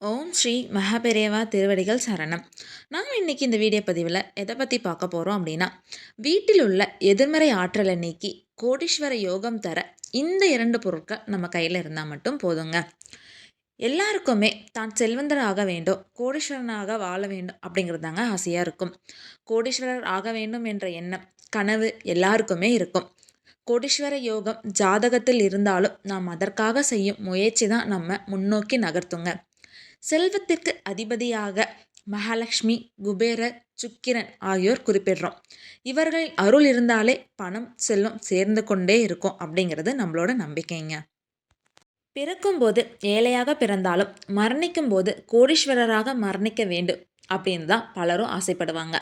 ஓம் ஸ்ரீ மகாபெரியவா திருவடிகள் சரணம். நாம் இன்னைக்கு இந்த வீடியோ பதிவில் எதை பற்றி பார்க்க போகிறோம் அப்படின்னா, வீட்டில் உள்ள எதிர்மறை ஆற்றலை நீக்கி கோடீஸ்வர யோகம் தர இந்த இரண்டு பொருட்கள் நம்ம கையில் இருந்தால் மட்டும் போதுங்க. எல்லாருக்குமே தான் செல்வந்தராக வேண்டும், கோடீஸ்வரனாக வாழ வேண்டும் அப்படிங்கிறது தாங்க ஆசையாக இருக்கும். கோடீஸ்வரர் ஆக வேண்டும் என்ற எண்ணம், கனவு எல்லாருக்குமே இருக்கும். கோடீஸ்வர யோகம் ஜாதகத்தில் இருந்தாலும் நாம் அதற்காக செய்யும் முயற்சி தான் நம்ம முன்னோக்கி நகர்த்துங்க. செல்வத்திற்கு அதிபதியாக மகாலட்சுமி, குபேரர், சுக்கிரன் ஆகியோர் குறிப்பிடுறோம். இவர்களின் அருள் இருந்தாலே பணம் செல்வம் சேர்ந்து கொண்டே இருக்கும் அப்படிங்கிறது நம்மளோட நம்பிக்கைங்க. பிறக்கும்போது ஏழையாக பிறந்தாலும் மரணிக்கும் போது கோடீஸ்வரராக மரணிக்க வேண்டும் அப்படின்னு தான் பலரும் ஆசைப்படுவாங்க.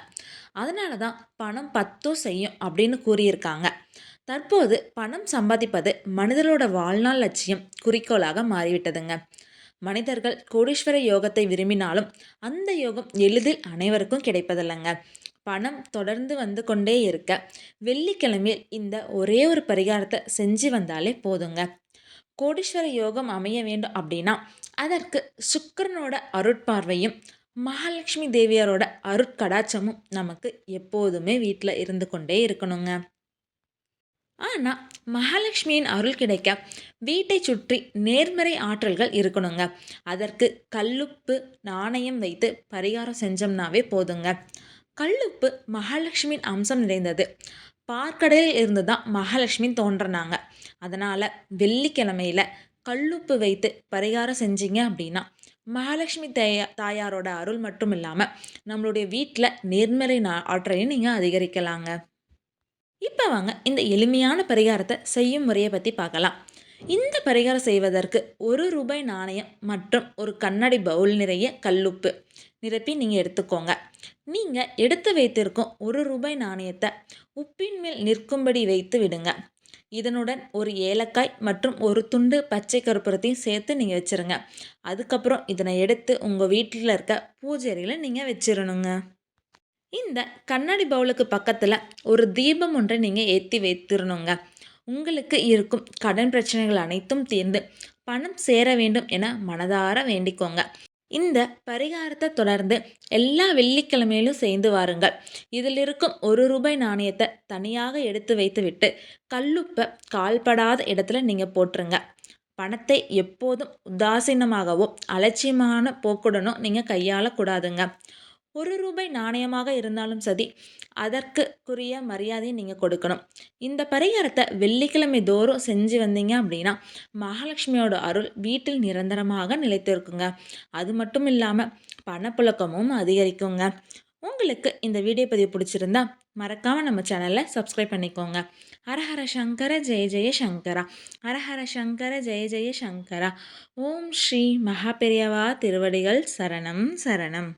அதனால தான் பணம் பத்தும் செய்யும் அப்படின்னு கூறியிருக்காங்க. தற்போது பணம் சம்பாதிப்பது மனிதர்களோட வாழ்நாள் லட்சியம், குறிக்கோளாக மாறிவிட்டதுங்க. மனிதர்கள் கோடீஸ்வர யோகத்தை விரும்பினாலும் அந்த யோகம் எளிதில் அனைவருக்கும் கிடைப்பதில்லைங்க. பணம் தொடர்ந்து வந்து கொண்டே இருக்க வெள்ளிக்கிழமையில் இந்த ஒரே ஒரு பரிகாரத்தை செஞ்சு வந்தாலே போதுங்க. கோடீஸ்வர யோகம் அமைய வேண்டும் அப்படின்னா அதற்கு சுக்கிரனோட அருட்பார்வையும் மகாலட்சுமி தேவியாரோட அருட்கடாட்சமும் நமக்கு எப்போதுமே வீட்டில் இருந்து கொண்டே இருக்கணுங்க. ஆனால் மகாலட்சுமியின் அருள் கிடைக்க வீட்டை சுற்றி நேர்மறை ஆற்றல்கள் இருக்கணுங்க. அதற்கு கல்லுப்பு நாணயம் வைத்து பரிகாரம் செஞ்சோம்னாவே போதுங்க. கல்லுப்பு மகாலட்சுமியின் அம்சம் நிறைந்தது. பார்க்கடலில் இருந்து தான் மகாலட்சுமி தோன்றினாங்க. அதனால் வெள்ளிக்கிழமையில் கல்லுப்பு வைத்து பரிகாரம் செஞ்சீங்க அப்படின்னா மகாலட்சுமி தாயாரோட அருள் மட்டும் இல்லாமல் நம்மளுடைய வீட்டில் நேர்மறை ஆற்றலையும் நீங்கள் அதிகரிக்கலாங்க. இப்போ வாங்க இந்த எளிமையான பரிகாரத்தை செய்யும் முறையை பற்றி பார்க்கலாம். இந்த பரிகாரம் செய்வதற்கு ரூபாய் நாணயம் மற்றும் ஒரு கண்ணாடி பவுல் நிறைய கல்லுப்பு நிரப்பி நீங்கள் எடுத்துக்கோங்க. நீங்கள் எடுத்து வைத்திருக்கும் ரூபாய் நாணயத்தை உப்பின் மேல் நிற்கும்படி வைத்து விடுங்க. இதனுடன் ஒரு ஏலக்காய் மற்றும் ஒரு துண்டு பச்சை கற்பூரத்தையும் சேர்த்து நீங்கள் வச்சுருங்க. அதுக்கப்புறம் இதனை எடுத்து உங்கள் வீட்டில் இருக்க பூஜை அறையில் நீங்கள் வச்சிடணுங்க. இந்த கண்ணாடி பவுலுக்கு பக்கத்தில் ஒரு தீபம் ஒன்றை நீங்கள் ஏற்றி வைத்திரணுங்க. உங்களுக்கு இருக்கும் கடன் பிரச்சனைகள் அனைத்தும் தீர்ந்து பணம் சேர வேண்டும் என மனதார வேண்டிக்கோங்க. இந்த பரிகாரத்தை தொடர்ந்து எல்லா வெள்ளிக்கிழமையிலும் செய்து வாருங்கள். இதில் இருக்கும் ரூபாய் நாணயத்தை தனியாக எடுத்து வைத்து விட்டு கல்லுப்பை கால்படாத இடத்துல நீங்கள் போட்டுருங்க. பணத்தை எப்போதும் உதாசீனமாகவோ அலட்சியமான போக்குடனோ நீங்கள் கையாளக்கூடாதுங்க. ரூபாய் நாணயமாக இருந்தாலும் சரி, அதற்குரிய மரியாதையை நீங்கள் கொடுக்கணும். இந்த பரிகாரத்தை வெள்ளிக்கிழமை தோறும் செஞ்சு வந்தீங்க அப்படின்னா மகாலட்சுமியோட அருள் வீட்டில் நிரந்தரமாக நிலைத்திருக்குங்க. அது மட்டும் இல்லாமல் பணப்புழக்கமும் அதிகரிக்குங்க. உங்களுக்கு இந்த வீடியோ பதிவு பிடிச்சிருந்தா மறக்காமல் நம்ம சேனலை சப்ஸ்கிரைப் பண்ணிக்கோங்க. ஹரஹர சங்கர ஜெய ஜெய சங்கரா, ஹரஹர சங்கர ஜெய ஜெய சங்கரா. ஓம் ஸ்ரீ மகாபெரியவா திருவடிகள் சரணம் சரணம்.